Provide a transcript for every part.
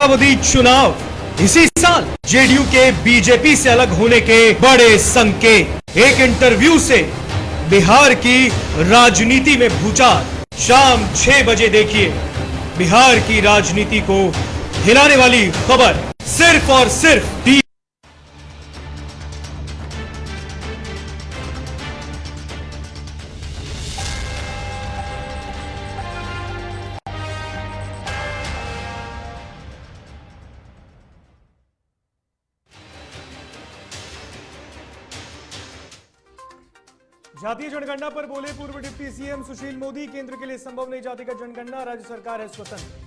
अवधि चुनाव, इसी साल जेडीयू के बीजेपी से अलग होने के बड़े संकेत। एक इंटरव्यू से बिहार की राजनीति में भूचाल। शाम 6 बजे देखिए बिहार की राजनीति को हिलाने वाली खबर, सिर्फ और सिर्फ जातीय जनगणना पर बोले पूर्व डिप्टी सीएम सुशील मोदी, केंद्र के लिए संभव नहीं जाति का जनगणना, राज्य सरकार है स्वतंत्र।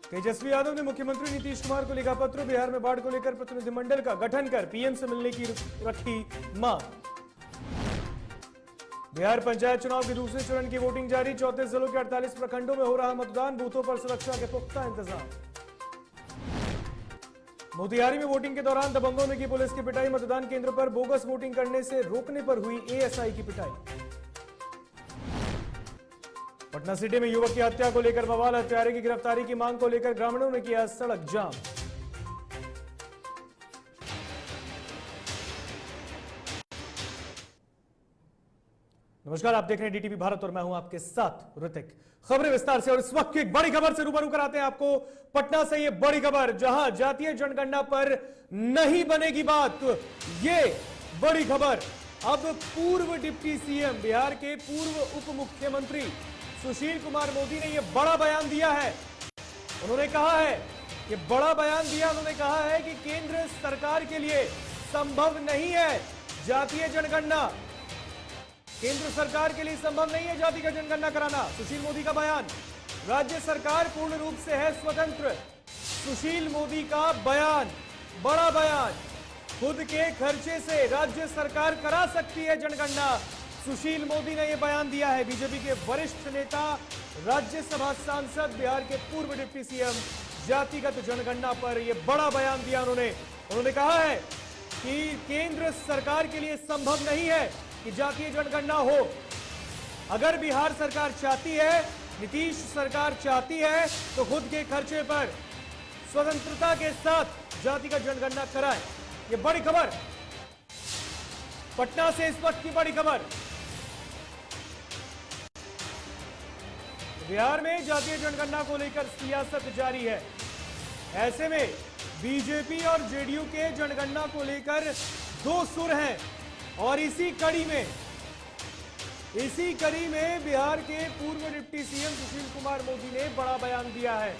तेजस्वी यादव ने मुख्यमंत्री नीतीश कुमार को लिखा पत्र, बिहार में बाढ़ को लेकर प्रतिनिधिमंडल का गठन कर पीएम से मिलने की रखी मांग। बिहार पंचायत चुनाव के दूसरे चरण की वोटिंग जारी, 34 जिलों के 48 प्रखंडों में हो रहा मतदान, बूथों पर सुरक्षा के पुख्ता इंतजाम। मोतिहारी में वोटिंग के दौरान दबंगों ने की पुलिस की पिटाई, मतदान केंद्र पर बोगस वोटिंग करने से रोकने पर हुई एएसआई की पिटाई। पटना सिटी में युवक की हत्या को लेकर बवाल, हत्यारे की गिरफ्तारी की मांग को लेकर ग्रामीणों ने किया सड़क जाम। नमस्कार, आप देख रहे हैं डीटीवी भारत और मैं हूं आपके साथ ऋतिक। खबरें विस्तार से, और इस वक्त की एक बड़ी खबर से रूबरू कराते हैं आपको पटना से। ये बड़ी खबर, जहां जातीय जनगणना पर नहीं बनेगी बात, ये बड़ी खबर अब पूर्व डिप्टी सीएम, बिहार के पूर्व उप मुख्यमंत्री सुशील कुमार मोदी ने यह बड़ा बयान दिया है। उन्होंने कहा है, ये बड़ा बयान दिया, उन्होंने कहा है कि केंद्र सरकार के लिए संभव नहीं है जातीय जनगणना, केंद्र सरकार के लिए संभव नहीं है जाति का जनगणना कराना। सुशील मोदी का बयान, राज्य सरकार पूर्ण रूप से है स्वतंत्र। सुशील मोदी का बयान, बड़ा बयान, खुद के खर्चे से राज्य सरकार करा सकती है जनगणना। सुशील मोदी ने यह बयान दिया है। बीजेपी के वरिष्ठ नेता, राज्यसभा सांसद, बिहार के पूर्व डिप्टी सीएम जातिगत जनगणना पर यह बड़ा बयान दिया। उन्होंने कहा है कि केंद्र सरकार के लिए संभव नहीं है कि जातीय जनगणना हो। अगर बिहार सरकार चाहती है, नीतीश सरकार चाहती है, तो खुद के खर्चे पर स्वतंत्रता के साथ जातिगत जनगणना कराए। ये बड़ी खबर पटना से इस वक्त की बड़ी खबर। बिहार में जातीय जनगणना को लेकर सियासत जारी है। ऐसे में बीजेपी और जेडीयू के जनगणना को लेकर दो सुर हैं, और इसी कड़ी में बिहार के पूर्व डिप्टी सीएम सुशील कुमार मोदी ने बड़ा बयान दिया है।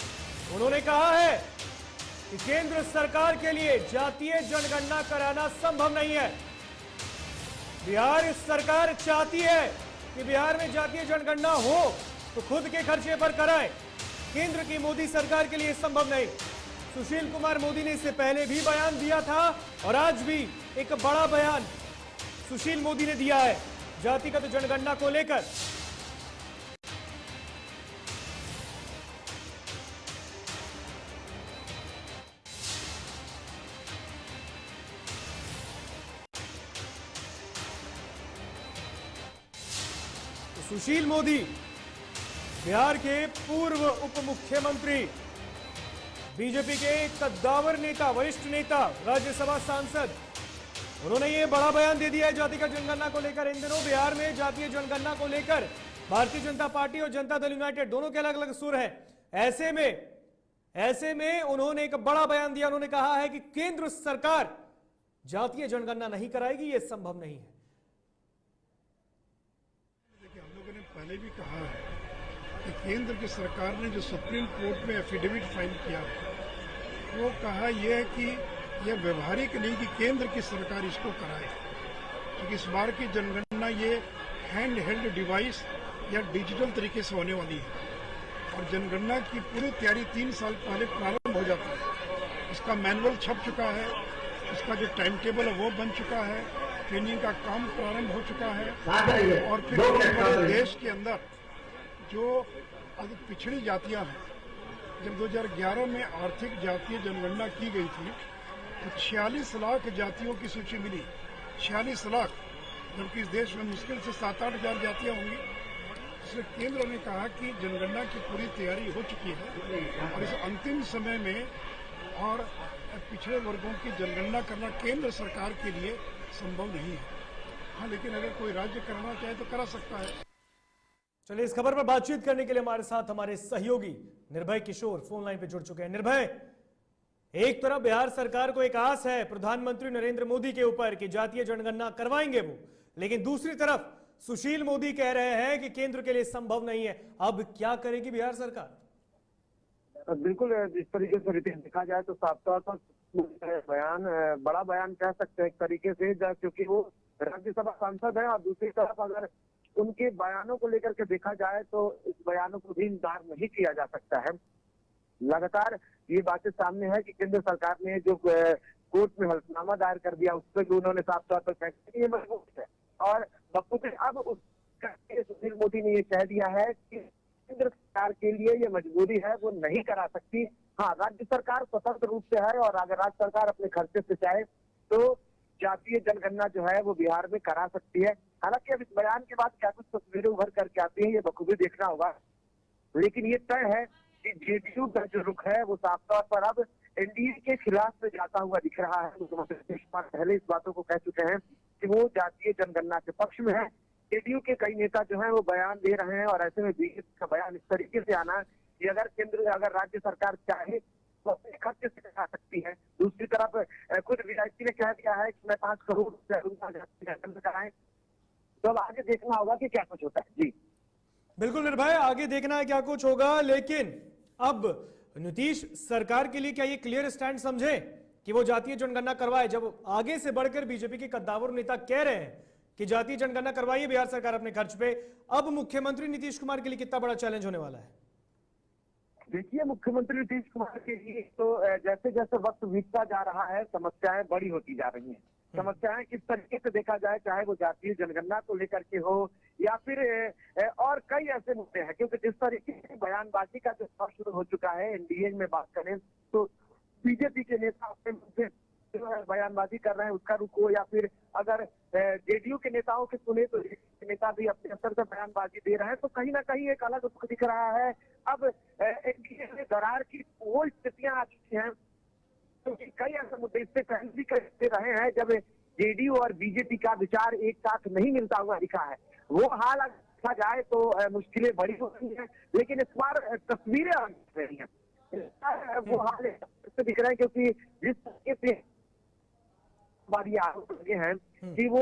उन्होंने कहा है कि केंद्र सरकार के लिए जातीय जनगणना कराना संभव नहीं है। बिहार सरकार चाहती है कि बिहार में जातीय जनगणना हो तो खुद के खर्चे पर कराए। केंद्र की मोदी सरकार के लिए संभव नहीं। सुशील कुमार मोदी ने इससे पहले भी बयान दिया था, और आज भी एक बड़ा बयान सुशील मोदी ने दिया है जातिगत जनगणना को लेकर। सुशील मोदी, बिहार के पूर्व उप मुख्यमंत्री, बीजेपी के कद्दावर नेता, वरिष्ठ नेता, राज्यसभा सांसद, उन्होंने ये बड़ा बयान दे दिया है जातिगत जनगणना को लेकर। इन दिनों बिहार में जातीय जनगणना को लेकर भारतीय जनता पार्टी और जनता दल यूनाइटेड दोनों के अलग अलग सुर हैं। ऐसे में उन्होंने एक बड़ा बयान दिया। उन्होंने कहा है कि केंद्र सरकार जातीय जनगणना नहीं कराएगी, यह संभव नहीं है। देखिए, हम लोगों ने पहले भी कहा है कि केंद्र की सरकार ने जो सुप्रीम कोर्ट में एफिडेविट फाइल किया, वो कहा यह है कि यह व्यवहारिक नहीं कि केंद्र की सरकार इसको कराए, क्योंकि इस बार की जनगणना ये हैंड हेल्ड डिवाइस या डिजिटल तरीके से होने वाली है, और जनगणना की पूरी तैयारी 3 साल पहले प्रारंभ हो जाती है। इसका मैनुअल छप चुका है, इसका जो टाइम टेबल है वो बन चुका है, ट्रेनिंग का काम प्रारंभ हो चुका है, और फिर पूरे देश के अंदर जो अधिक पिछड़ी जातियां हैं, जब 2011 में आर्थिक जातीय जनगणना की गई थी तो 46 लाख जातियों की सूची मिली। 46 लाख, जबकि इस देश में मुश्किल से 7-8 हजार जातियां होंगी। दूसरे केंद्र ने कहा कि जनगणना की पूरी तैयारी हो चुकी है और इस अंतिम समय में और पिछड़े वर्गों की जनगणना करना केंद्र सरकार के लिए संभव नहीं है। हाँ, लेकिन अगर कोई राज्य करना चाहे तो करा सकता है। चलिए, इस खबर पर बातचीत करने के लिए हमारे साथ हमारे सहयोगी निर्भय किशोर फोन लाइन पे जुड़ चुके हैं। निर्भय, एक तरफ बिहार सरकार को एक आस है प्रधानमंत्री नरेंद्र मोदी के ऊपर कि जातीय जनगणना करवाएंगे वो, लेकिन दूसरी तरफ सुशील मोदी कह रहे हैं कि केंद्र के लिए संभव नहीं है। अब क्या करेगी बिहार सरकार? बिल्कुल, जिस तरीके से रितेश देखा जाए तो साफ तौर पर बयान, बड़ा बयान कह सकते हैं एक तरीके से, क्योंकि वो राज्यसभा सांसद है और दूसरी तरफ अगर उनके बयानों को लेकर के देखा जाए तो इस बयानों को भी इनकार नहीं किया जा सकता है। लगातार ये बातें सामने है कि केंद्र सरकार ने जो कोर्ट में हलफनामा दायर कर दिया उस पर भी उन्होंने साफ तौर पर कहा कि ये मजबूत है और बखूबी अब सुशील मोदी ने ये कह दिया है कि केंद्र सरकार के लिए ये मजबूरी है, वो नहीं करा सकती। हाँ, राज्य सरकार स्वतंत्र रूप से है और अगर राज्य सरकार अपने खर्चे से चाहे तो जातीय जनगणना जो है वो बिहार में करा सकती है। हालांकि अब इस बयान के बाद क्या कुछ तस्वीरें उभर करके आती हैं ये बखूबी देखना होगा, लेकिन ये तय है कि जेडीयू का जो रुख है वो साफ तौर पर अब एनडीए के खिलाफ में जाता हुआ दिख रहा है। मुख्यमंत्री नीतीश कुमार पहले इस बातों को कह चुके हैं कि वो जातीय जनगणना के पक्ष में है। जेडीयू के कई नेता जो है वो बयान दे रहे हैं और ऐसे में बीजेपी का बयान इस तरीके से आना कि अगर राज्य सरकार चाहे तो अपने खर्चे से करा सकती है। दूसरी तरफ खुद वीआईपी ने कह दिया है कि मैं 5 करोड़ रुपए कराएं। तो अब आगे देखना होगा कि क्या कुछ होता है। जी बिल्कुल निर्भय, आगे देखना है क्या कुछ होगा, लेकिन अब नीतीश सरकार के लिए क्या ये क्लियर स्टैंड समझे कि वो जातीय जनगणना करवाए, जब आगे से बढ़कर बीजेपी के कद्दावर नेता कह रहे हैं कि जातीय जनगणना करवाइए बिहार सरकार अपने खर्च पे। अब मुख्यमंत्री नीतीश कुमार के लिए कितना बड़ा चैलेंज होने वाला है? देखिए, मुख्यमंत्री नीतीश कुमार के लिए तो जैसे जैसे वक्त बीतता जा रहा है समस्याएं बड़ी होती जा रही हैं। समस्याएं किस तरीके से देखा जाए, चाहे वो जातीय जनगणना को लेकर के हो या फिर और कई ऐसे मुद्दे हैं, क्योंकि जिस तरीके से बयानबाजी का जो दौर शुरू हो चुका है एनडीए में बात करें तो बीजेपी के नेता अपने मुद्दे बयानबाजी कर रहे हैं उसका रुख हो, या फिर अगर जेडीयू के नेताओं के सुने तो जेडीयू के नेता भी अपने स्तर से बयानबाजी दे रहे हैं, तो कहीं ना कहीं एक अलग रुख दिख रहा है। अब एनडीए में दरार की वो स्थितियां आ चुकी हैं क्योंकि कई ऐसे मुद्दे इससे पहले भी करते रहे हैं जब जेडीयू और बीजेपी का विचार एक साथ नहीं मिलता हुआ दिखा है। वो हाल अगर देखा जाए तो मुश्किलें बड़ी हो रही हैं, लेकिन इस बार तस्वीरें अलग दिख रही हैं। वो हाल इससे दिख रहे हैं क्योंकि जिस तरीके से ये आरोप लगे हैं कि वो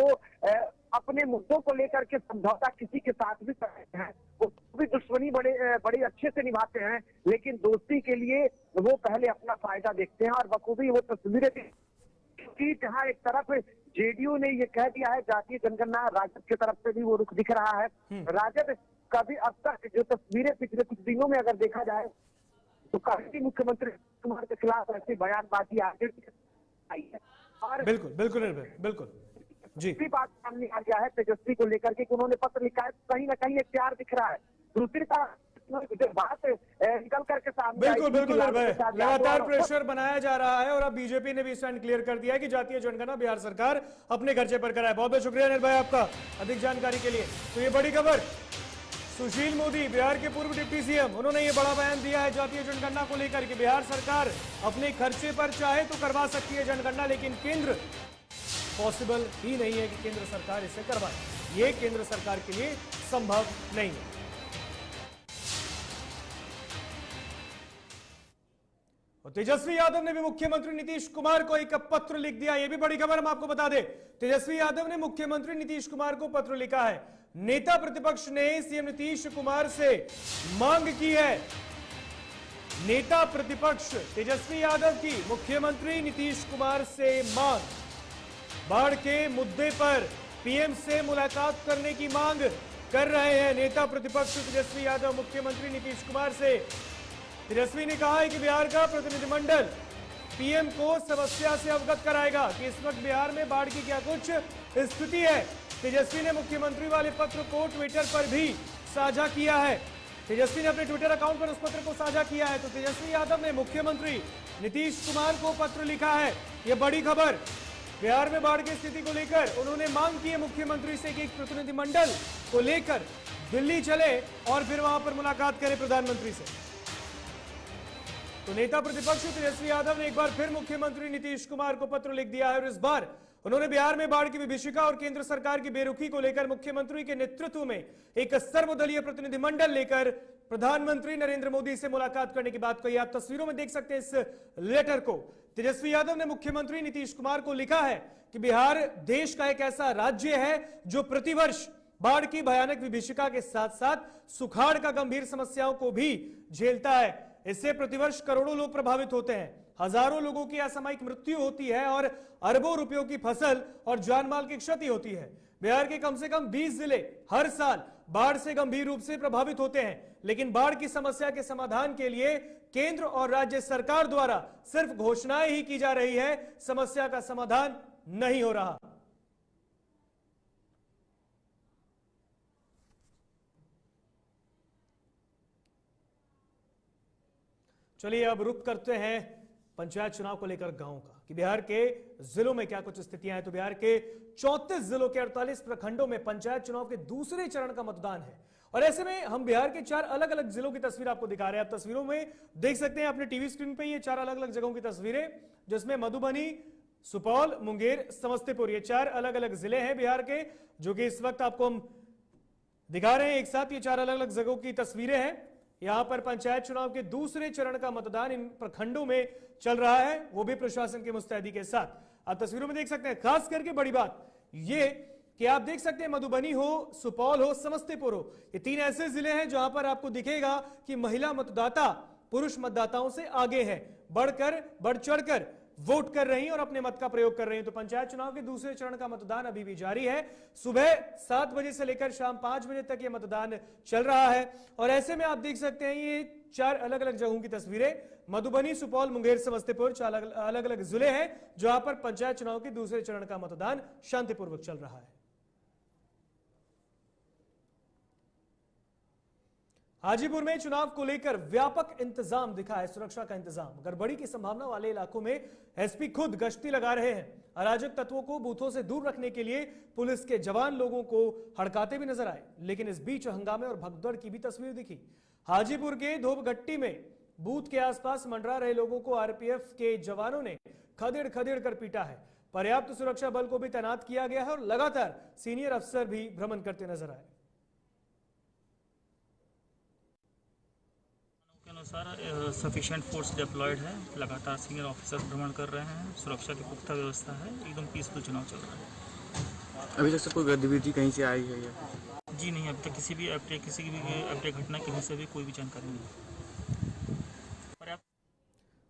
अपने मुद्दों को लेकर के समझौता किसी के साथ भी करते हैं, वो भी दुश्मनी बड़े अच्छे से निभाते हैं, लेकिन दोस्ती के लिए वो पहले अपना फायदा देखते हैं और बखूबी वो तस्वीरें क्योंकि जहाँ एक तरफ जेडीयू ने ये कह दिया है जातीय जनगणना, राजद की तरफ से भी वो रुख दिख रहा है। राजद का भी अब तक जो तस्वीरें पिछले कुछ दिनों में अगर देखा जाए तो काफी मुख्यमंत्री कुमार के खिलाफ ऐसी बयानबाजी आगे आई है और बिल्कुल बिल्कुल बिल्कुल जी बात सामने आ गया है तेजस्वी को लेकर के उन्होंने पत्र लिखा है, कहीं ना कहीं एक प्यार दिख रहा है। दूसरी तरफ बात निकल करके सामने बिल्कुल बिल्कुल लगातार प्रेशर बनाया जा रहा है और अब बीजेपी ने भी स्टैंड क्लियर कर दिया है कि जातीय जनगणना बिहार सरकार अपने खर्चे पर कराए। बहुत बहुत शुक्रिया निर्भय आपका अधिक जानकारी के लिए। तो ये बड़ी खबर, सुशील मोदी बिहार के पूर्व डिप्टी सीएम, उन्होंने ये बड़ा बयान दिया है जातीय जनगणना को लेकर कि बिहार सरकार अपने खर्चे पर चाहे तो करवा सकती है जनगणना, लेकिन केंद्र पॉसिबल ही नहीं है कि केंद्र सरकार इसे करवाए। ये केंद्र सरकार के लिए संभव नहीं है। और तेजस्वी यादव ने भी मुख्यमंत्री नीतीश कुमार को एक पत्र लिख दिया। यह भी बड़ी खबर हम आपको बता दें, तेजस्वी यादव ने मुख्यमंत्री नीतीश कुमार को पत्र लिखा है। नेता प्रतिपक्ष ने सीएम नीतीश कुमार से मांग की है, नेता प्रतिपक्ष तेजस्वी यादव की मुख्यमंत्री नीतीश कुमार से मांग, बाढ़ के मुद्दे पर पीएम से मुलाकात करने की मांग कर रहे हैं नेता प्रतिपक्ष तेजस्वी यादव मुख्यमंत्री नीतीश कुमार से। तेजस्वी ने कहा है कि बिहार का प्रतिनिधिमंडल पीएम को समस्या से अवगत कराएगा कि इस वक्त बिहार में बाढ़ की क्या कुछ स्थिति है। तेजस्वी ने मुख्यमंत्री वाले पत्र को ट्विटर पर भी साझा किया है। तेजस्वी ने अपने ट्विटर अकाउंट पर उस पत्र को साझा किया है। तो तेजस्वी यादव ने मुख्यमंत्री नीतीश कुमार को पत्र लिखा है। यह बड़ी खबर, बिहार में बाढ़ की स्थिति को लेकर उन्होंने मांग की है मुख्यमंत्री से कि एक प्रतिनिधिमंडल को लेकर दिल्ली चले और फिर वहां पर मुलाकात करें प्रधानमंत्री से। तो नेता प्रतिपक्ष तेजस्वी यादव ने एक बार फिर मुख्यमंत्री नीतीश कुमार को पत्र लिख दिया है और इस बार उन्होंने बिहार में बाढ़ की विभीषिका और केंद्र सरकार की बेरुखी को लेकर मुख्यमंत्री के नेतृत्व में एक सर्वदलीय प्रतिनिधिमंडल लेकर प्रधानमंत्री नरेंद्र मोदी से मुलाकात करने की बात कही। आप तस्वीरों में देख सकते हैं इस लेटर को। तेजस्वी यादव ने मुख्यमंत्री नीतीश कुमार को लिखा है कि बिहार देश का एक ऐसा राज्य है जो प्रतिवर्ष बाढ़ की भयानक विभीषिका के साथ साथ सुखाड़ का गंभीर समस्याओं को भी झेलता है। इससे प्रतिवर्ष करोड़ों लोग प्रभावित होते हैं, हजारों लोगों की असामयिक मृत्यु होती है और अरबों रुपयों की फसल और जानमाल की क्षति होती है। बिहार के कम से कम 20 जिले हर साल बाढ़ से गंभीर रूप से प्रभावित होते हैं, लेकिन बाढ़ की समस्या के समाधान के लिए केंद्र और राज्य सरकार द्वारा सिर्फ घोषणाएं ही की जा रही है, समस्या का समाधान नहीं हो रहा। चलिए अब रुक करते हैं पंचायत चुनाव को लेकर गांव का कि बिहार के जिलों में क्या कुछ स्थितियां हैं। तो बिहार के 34 जिलों के 48 प्रखंडों में पंचायत चुनाव के दूसरे चरण का मतदान है और ऐसे में हम बिहार के 4 अलग अलग जिलों की तस्वीर आपको दिखा रहे हैं। आप तस्वीरों में देख सकते हैं अपने टीवी स्क्रीन पे ये 4 अलग अलग जगहों की तस्वीरें, जिसमें मधुबनी, सुपौल, मुंगेर, समस्तीपुर, ये 4 अलग अलग जिले हैं बिहार के, जो कि इस वक्त आपको हम दिखा रहे हैं एक साथ। ये 4 अलग अलग जगहों की तस्वीरें हैं। यहां पर पंचायत चुनाव के दूसरे चरण का मतदान इन प्रखंडों में चल रहा है, वो भी प्रशासन की मुस्तैदी के साथ। आप तस्वीरों में देख सकते हैं। खास करके बड़ी बात ये कि आप देख सकते हैं मधुबनी हो, सुपौल हो, समस्तीपुर हो, ये 3 ऐसे जिले हैं जहां पर आपको दिखेगा कि महिला मतदाता पुरुष मतदाताओं से आगे है, बढ़ चढ़कर वोट कर रही हैं और अपने मत का प्रयोग कर रही हैं। तो पंचायत चुनाव के दूसरे चरण का मतदान अभी भी जारी है। सुबह 7 बजे से लेकर शाम 5 बजे तक ये मतदान चल रहा है और ऐसे में आप देख सकते हैं ये 4 अलग अलग जगहों की तस्वीरें, मधुबनी, सुपौल, मुंगेर, समस्तीपुर, 4 अलग अलग जिले हैं जहां पर पंचायत चुनाव के दूसरे चरण का मतदान शांतिपूर्वक चल रहा है। हाजीपुर में चुनाव को लेकर व्यापक इंतजाम दिखा है, सुरक्षा का इंतजाम। गड़बड़ी की संभावना वाले इलाकों में एसपी खुद गश्ती लगा रहे हैं। अराजक तत्वों को बूथों से दूर रखने के लिए पुलिस के जवान लोगों को हड़काते भी नजर आए, लेकिन इस बीच हंगामे और भगदड़ की भी तस्वीर दिखी। हाजीपुर के धोबघट्टी में बूथ के आसपास मंडरा रहे लोगों को आरपीएफ के जवानों ने खदेड़ कर पीटा है। पर्याप्त सुरक्षा बल को भी तैनात किया गया है और लगातार सीनियर अफसर भी भ्रमण करते नजर आए। अनुसार सफिशिएंट फोर्स डिप्लॉयड है, लगातार सीनियर ऑफिसर्स भ्रमण कर रहे हैं, सुरक्षा की पुख्ता व्यवस्था है, एकदम पीसफुल चुनाव चल रहा है। अभी तक कोई गतिविधि कहीं से आई है या? जी नहीं, अभी तक किसी भी अपडेट घटना कहीं से भी कोई भी जानकारी नहीं।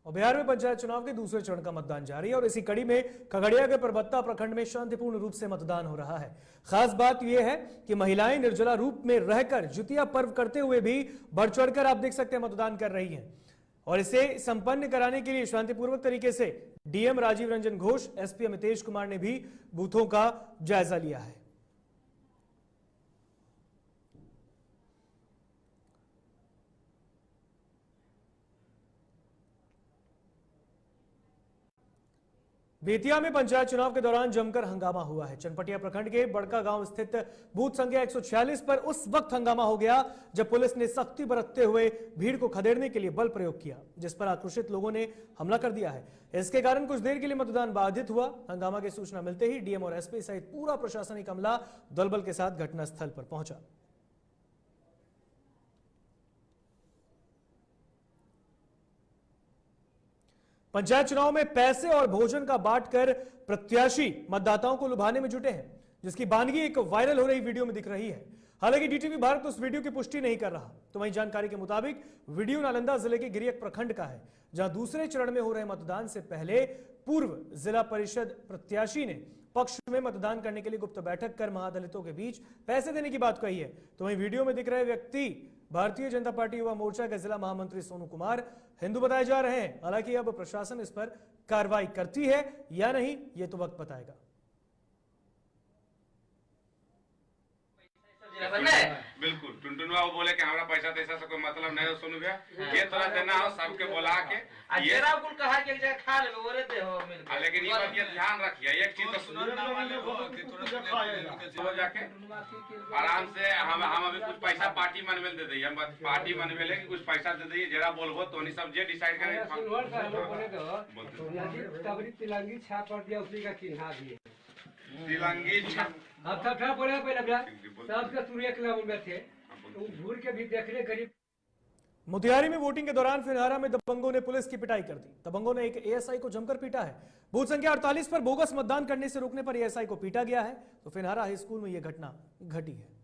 और बिहार में पंचायत चुनाव के दूसरे चरण का मतदान जारी है और इसी कड़ी में खगड़िया के परबत्ता प्रखंड में शांतिपूर्ण रूप से मतदान हो रहा है। खास बात यह है कि महिलाएं निर्जला रूप में रहकर जितिया पर्व करते हुए भी बढ़ चढ़कर आप देख सकते हैं मतदान कर रही हैं और इसे संपन्न कराने के लिए शांतिपूर्वक तरीके से डीएम राजीव रंजन घोष, एसपी अमितेश कुमार ने भी बूथों का जायजा लिया है। बेतिया में पंचायत चुनाव के दौरान जमकर हंगामा हुआ है। चनपटिया प्रखंड के बड़का गांव स्थित बूथ संख्या 146 पर उस वक्त हंगामा हो गया जब पुलिस ने सख्ती बरतते हुए भीड़ को खदेड़ने के लिए बल प्रयोग किया, जिस पर आक्रोशित लोगों ने हमला कर दिया है। इसके कारण कुछ देर के लिए मतदान बाधित हुआ। हंगामा की सूचना मिलते ही डीएम और एसपी सहित पूरा प्रशासनिक अमला दलबल के साथ घटनास्थल पर पहुंचा। पंचायत चुनाव में पैसे और भोजन का बांटकर प्रत्याशी मतदाताओं को लुभाने में जुटे हैं, जिसकी बानगी एक वायरल हो रही वीडियो में दिख रही है। हालांकि डीटीवी भारत उस वीडियो की पुष्टि नहीं कर रहा। तो वहीं जानकारी के मुताबिक वीडियो नालंदा जिले के गिरियक प्रखंड का है, जहां दूसरे चरण में हो रहे मतदान से पहले पूर्व जिला परिषद प्रत्याशी ने पक्ष में मतदान करने के लिए गुप्त बैठक कर महादलितों के बीच पैसे देने की बात कही है। तो वहीं वीडियो में दिख रहे व्यक्ति भारतीय जनता पार्टी युवा मोर्चा के जिला महामंत्री सोनू कुमार हिंदू बताए जा रहे हैं। हालांकि अब प्रशासन इस पर कार्रवाई करती है या नहीं, ये तो वक्त बताएगा। बिल्कुल टुनटुन बाबू बोले कि हमारा पैसा तैसा से कोई मतलब नहीं हो सोनू भैया, ये थोड़ा देना हो सबके बोला के ये कुल कहा कि एक जगह खा ले बोले दे हो मिलकर। लेकिन ये बात ये ध्यान रखिए, एक चीज तो सुनो जाके आराम से हम अभी कुछ पैसा पार्टी मनवेल दे दी, हम पार्टी मनवेले कि कुछ पैसा दे दी, जरा बोलबो तो नहीं सब जे डिसाइड करें। तिलंगी छाप पर दिया उसी का चिन्हा दिए तिलंगी अब था बोले पहले सबके सूर्य के लेवल में थे तो घूर के भी देखने करीब। मोतिहारी में वोटिंग के दौरान फिनहारा में दबंगों ने पुलिस की पिटाई कर दी। दबंगों ने एक एएसआई को जमकर पीटा है। बूथ संख्या 48 पर बोगस मतदान करने से रोकने पर एएसआई को पीटा गया है। तो फिनहारा हाई स्कूल में यह घटना घटी है।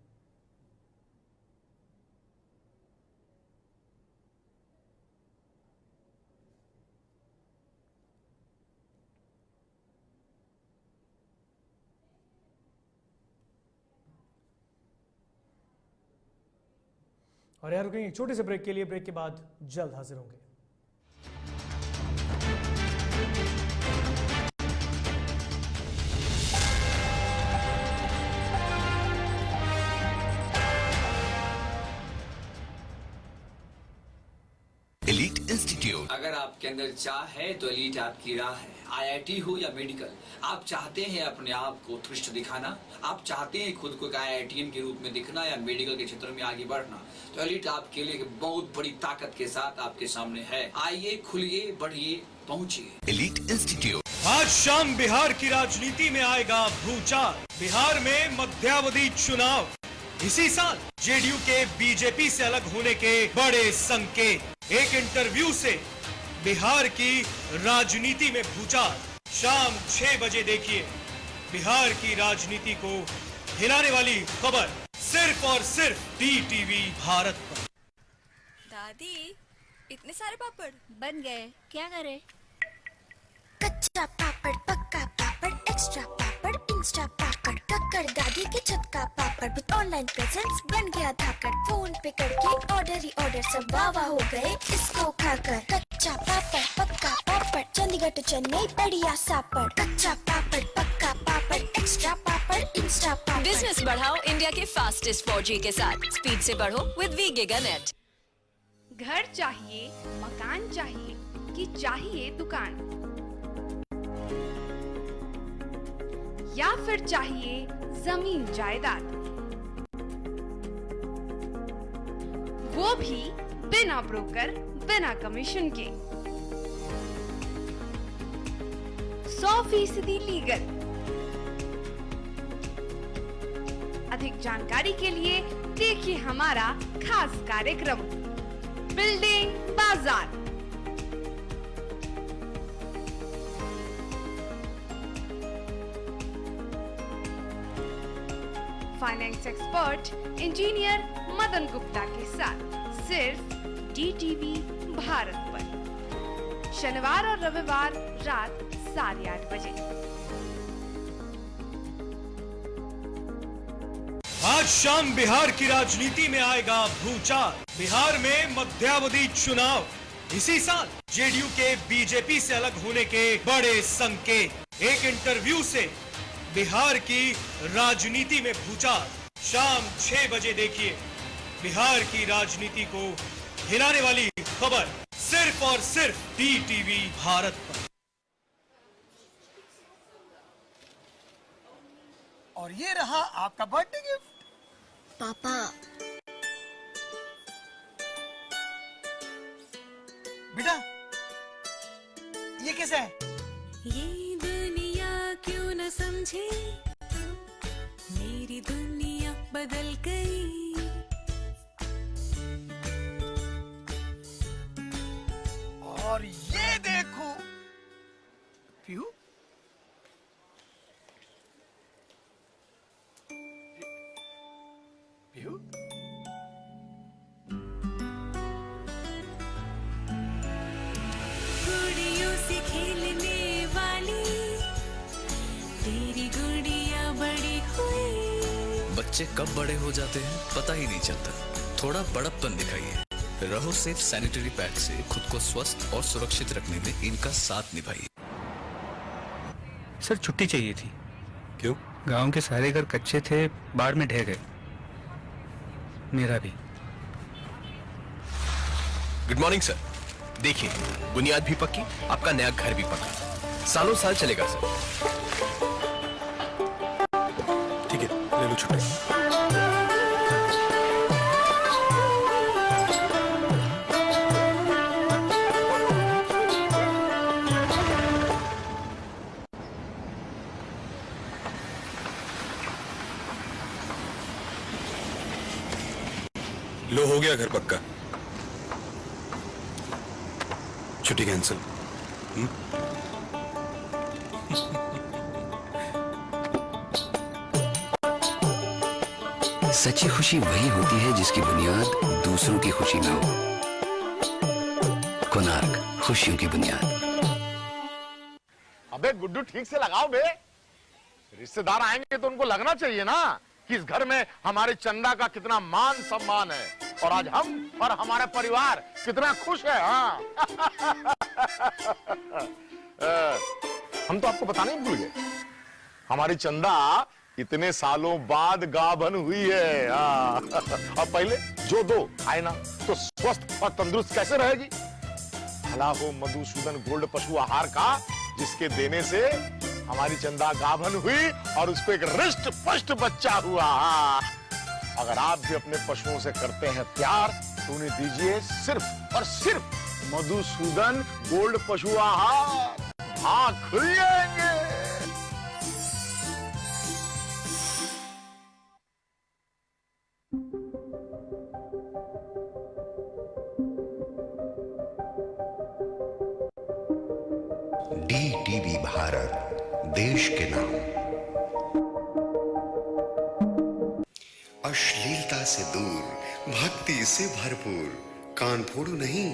और यार रुकेंगे एक छोटे से ब्रेक के लिए, ब्रेक के बाद जल्द हाजिर होंगे। एलीट इंस्टीट्यूट, अगर आपके अंदर चाह है तो एलीट आपकी राह है। आईआईटी हो या मेडिकल, आप चाहते हैं अपने आप को उत्कृष्ट दिखाना, आप चाहते हैं खुद को एक आईआईटीएन के रूप में दिखना या मेडिकल के क्षेत्र में आगे बढ़ना, तो एलीट आपके लिए एक बहुत बड़ी ताकत के साथ आपके सामने है। आइए, खुलिए, बढ़िए, पहुंचिए। Elite institute. आज शाम बिहार की राजनीति में आएगा भूचाल। बिहार में मध्यावधि चुनाव, इसी साल जेडीयू के बीजेपी से अलग होने के बड़े संकेत। एक इंटरव्यू से बिहार की राजनीति में भूचाल। शाम 6 बजे देखिए बिहार की राजनीति को हिलाने वाली खबर सिर्फ और सिर्फ DTV भारत पर। दादी, इतने सारे पापड़ बन गए, क्या करे? कच्चा पापड़, पक्का पापड़, एक्स्ट्रा पापड़, इंस्टा पापड़, कक्कर दादी के छत का पापड़ विद ऑनलाइन प्रेजेंस बन गया धाकड़। फोन पे करके ऑर्डर ही ऑर्डर, सब वाह हो गए इसको खाकर। कच्चा पापड़, पक्का पापड़, चंडीगढ़ to चेन्नई बढ़िया सापड़। कच्चा पापड़, पक्का पापड़, एक्स्ट्रा पापड़, इंस्टा पापड़। बिजनेस बढ़ाओ इंडिया के फास्टेस्ट 4G के साथ। स्पीड से बढ़ो विद वी गिगानेट। घर चाहिए, मकान चाहिए कि चाहिए दुकान, या फिर चाहिए जमीन जायदाद, वो भी बिना ब्रोकर, बिना कमीशन के, 100% लीगल। अधिक जानकारी के लिए देखिए हमारा खास कार्यक्रम बिल्डिंग बाजार। Finance expert engineer Madan Gupta के साथ सिर्फ DTV भारत पर, शनिवार और रविवार रात 8:30 बजे। आज शाम बिहार की राजनीति में आएगा भूचाल। बिहार में मध्यावधि चुनाव, इसी साल जेडीयू के बीजेपी से अलग होने के बड़े संकेत। एक इंटरव्यू से बिहार की राजनीति में भूचाल। शाम 6 बजे देखिए बिहार की राजनीति को हिलाने वाली खबर सिर्फ और सिर्फ DTV भारत पर। और ये रहा आपका बर्थडे गिफ्ट। पापा, बेटा ये कैसा है? ये दुनिया क्यों न समझे, मेरी दुनिया बदल गई। और ये देखो पीहू, पीहू गुड़ियों से खेलने वाली तेरी गुड़िया बड़ी हुई। बच्चे कब बड़े हो जाते हैं पता ही नहीं चलता। थोड़ा बड़प्पन दिखाइए। रहो सेफ सैनिटरी पैड से खुद को स्वस्थ और सुरक्षित रखने में इनका साथ निभाइए। सर छुट्टी चाहिए थी। क्यों? गांव के सारे घर कच्चे थे, बाढ़ में ढह गए। मेरा भी। Good morning sir. देखिए, बुनियाद भी पक्की, आपका नया घर भी पक्का, सालों साल चलेगा सर। ठीक है, ले लो छुट्टी। लो, हो गया घर पक्का। छुट्टी कैंसिल। सच्ची खुशी वही होती है जिसकी बुनियाद दूसरों की खुशी में हो। कोणार्क, खुशियों की बुनियाद। अबे गुड्डू, ठीक से लगाओ बे। रिश्तेदार आएंगे तो उनको लगना चाहिए ना कि इस घर में हमारे चंदा का कितना मान सम्मान है, और आज हम और हमारा परिवार कितना खुश है। हाँ हम तो आपको बताने ही भूल गए, हमारी चंदा इतने सालों बाद गाभन हुई है। हाँ और पहले जो दो खाए ना तो स्वस्थ और तंदुरुस्त कैसे रहेगी। भला हो मधुसूदन गोल्ड पशु आहार का, जिसके देने से हमारी चंदा गाभन हुई और उसको एक रिष्ट पुष्ट बच्चा हुआ। हाँ। अगर आप भी अपने पशुओं से करते हैं प्यार तो उन्हें दीजिए सिर्फ और सिर्फ मधुसूदन गोल्ड पशु आहार। भाग खुल जाएंगे। DTV भारत, देश के नाम। अश्लीलता से दूर, भक्ति से भरपूर, कान फोड़ू नहीं,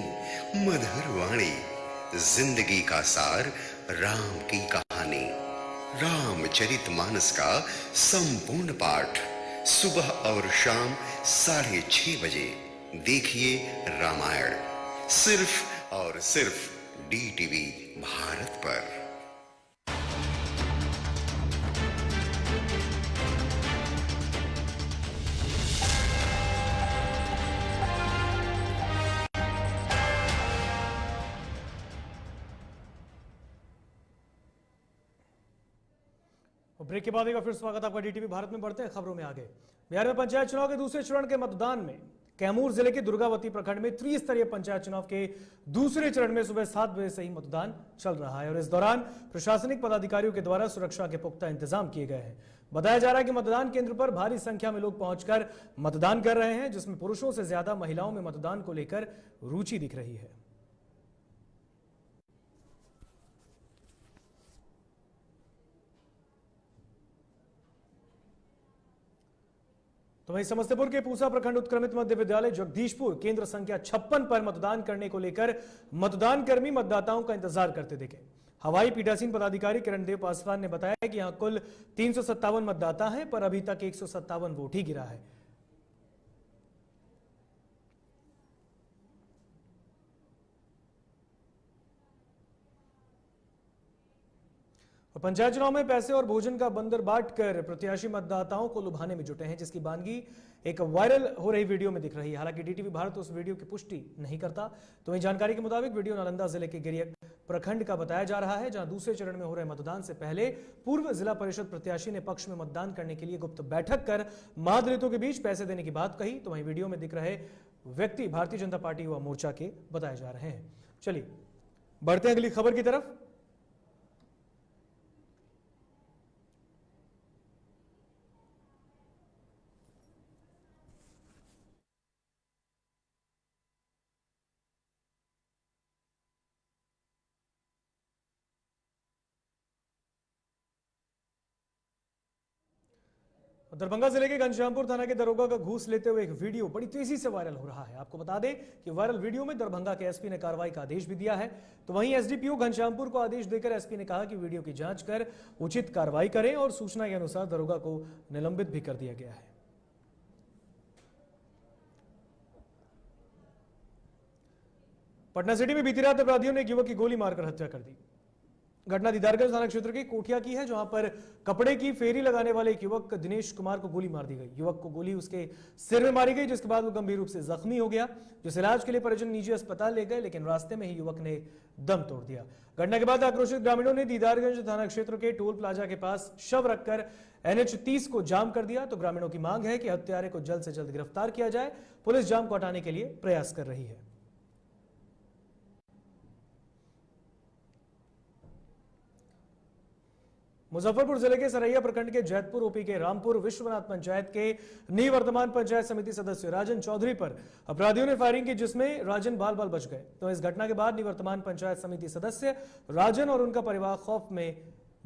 मधुर वाणी, जिंदगी का सार, राम की कहानी, रामचरितमानस का संपूर्ण पाठ, सुबह और शाम 6:30 बजे देखिए रामायण, सिर्फ और सिर्फ DTV भारत पर। ब्रेक के बाद एक बार फिर स्वागत आपका DTV भारत में। बढ़ते हैं खबरों में आगे। बिहार में पंचायत चुनाव के दूसरे चरण के मतदान में कैमूर जिले के दुर्गावती प्रखंड में त्रिस्तरीय पंचायत चुनाव के दूसरे चरण में सुबह 7 बजे से ही मतदान चल रहा है और इस दौरान प्रशासनिक पदाधिकारियों के द्वारा सुरक्षा के पुख्ता इंतजाम किए गए हैं। बताया जा रहा है कि मतदान केंद्र पर भारी संख्या में लोग पहुंचकर मतदान कर रहे हैं, जिसमें पुरुषों से ज्यादा महिलाओं में मतदान को लेकर रुचि दिख रही है। तो वहीं समस्तीपुर के पूसा प्रखंड उत्क्रमित मध्य विद्यालय जगदीशपुर केंद्र संख्या 56 पर मतदान करने को लेकर मतदान कर्मी मतदाताओं का इंतजार करते दिखे। हवाई पीठासीन पदाधिकारी किरण देव पासवान ने बताया कि यहां कुल 357 मतदाता हैं, पर अभी तक 157 वोट ही गिरा है। पंचायत चुनाव में पैसे और भोजन का बंदर बांटकर प्रत्याशी मतदाताओं को लुभाने में जुटे हैं, जिसकी बानगी एक वायरल हो रही वीडियो में दिख रही है। हालांकि DTV भारत उस वीडियो की पुष्टि नहीं करता। तो वहीं जानकारी के मुताबिक वीडियो नालंदा जिले के गिरियक प्रखंड का बताया जा रहा है, जहां दूसरे चरण में हो रहे मतदान से पहले पूर्व जिला परिषद प्रत्याशी ने पक्ष में मतदान करने के लिए गुप्त बैठक कर महादलितों के बीच पैसे देने की बात कही। तो वहीं वीडियो में दिख रहे व्यक्ति भारतीय जनता पार्टी युवा मोर्चा के बताए जा रहे हैं। चलिए बढ़ते हैं अगली खबर की तरफ। दरभंगा जिले के घनश्यामपुर थाना के दरोगा का घूस लेते हुए एक वीडियो बड़ी तेजी से वायरल हो रहा है। आपको बता दें कि वायरल वीडियो में दरभंगा के एसपी ने कार्रवाई का आदेश भी दिया है। तो वहीं एसडीपीओ घनश्यामपुर को आदेश देकर एसपी ने कहा कि वीडियो की जांच कर उचित कार्रवाई करें और सूचना के अनुसार दरोगा को निलंबित भी कर दिया गया है। पटना सिटी में बीती रात अपराधियों ने एक युवक की गोली मारकर हत्या कर दी। घटना दीदारगंज थाना क्षेत्र के कोठिया की है, जहां पर कपड़े की फेरी लगाने वाले एक युवक दिनेश कुमार को गोली मार दी गई। युवक को गोली उसके सिर में मारी गई, जिसके बाद वो गंभीर रूप से जख्मी हो गया, जिस इलाज के लिए परिजन निजी अस्पताल ले गए, लेकिन रास्ते में ही युवक ने दम तोड़ दिया। घटना के बाद आक्रोशित ग्रामीणों ने दीदारगंज थाना क्षेत्र के टोल प्लाजा के पास शव रखकर NH 30 को जाम कर दिया। तो ग्रामीणों की मांग है कि हत्यारे को जल्द से जल्द गिरफ्तार किया जाए। पुलिस जाम को हटाने के लिए प्रयास कर रही है। मुजफ्फरपुर जिले के सरैया प्रखंड के जैतपुर ओपी के रामपुर विश्वनाथ पंचायत के निवर्तमान पंचायत समिति सदस्य राजन चौधरी पर अपराधियों ने फायरिंग की, जिसमें राजन बाल बाल बच गए। तो इस घटना के बाद निवर्तमान पंचायत समिति सदस्य राजन और उनका परिवार खौफ में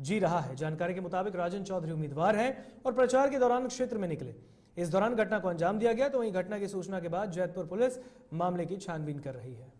जी रहा है। जानकारी के मुताबिक राजन चौधरी उम्मीदवार हैं और प्रचार के दौरान क्षेत्र में निकले। इस दौरान घटना को अंजाम दिया गया। तो वहीं घटना की सूचना के बाद जैतपुर पुलिस मामले की छानबीन कर रही है।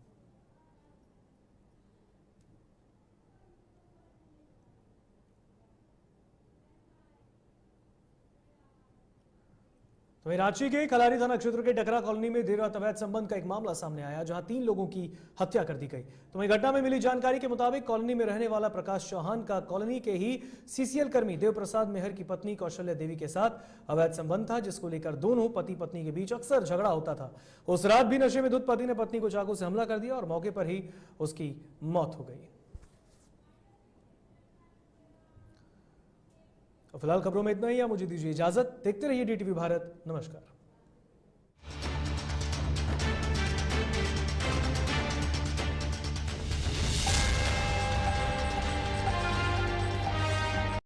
तो रांची के खलारी थाना क्षेत्र के डकरा कॉलोनी में देर रात अवैध संबंध का एक मामला सामने आया, जहां 3 लोगों की हत्या कर दी गई। तो वहीं घटना में मिली जानकारी के मुताबिक कॉलोनी में रहने वाला प्रकाश चौहान का कॉलोनी के ही CCL कर्मी देव प्रसाद मेहर की पत्नी कौशल्या देवी के साथ अवैध संबंध था, जिसको लेकर दोनों पति पत्नी के बीच अक्सर झगड़ा होता था। उस रात भी नशे में धुत पति ने पत्नी को चाकू से हमला कर दिया और मौके पर ही उसकी मौत हो गई। फिलहाल खबरों में इतना ही है। मुझे दीजिए इजाजत। देखते रहिए DTV भारत। नमस्कार।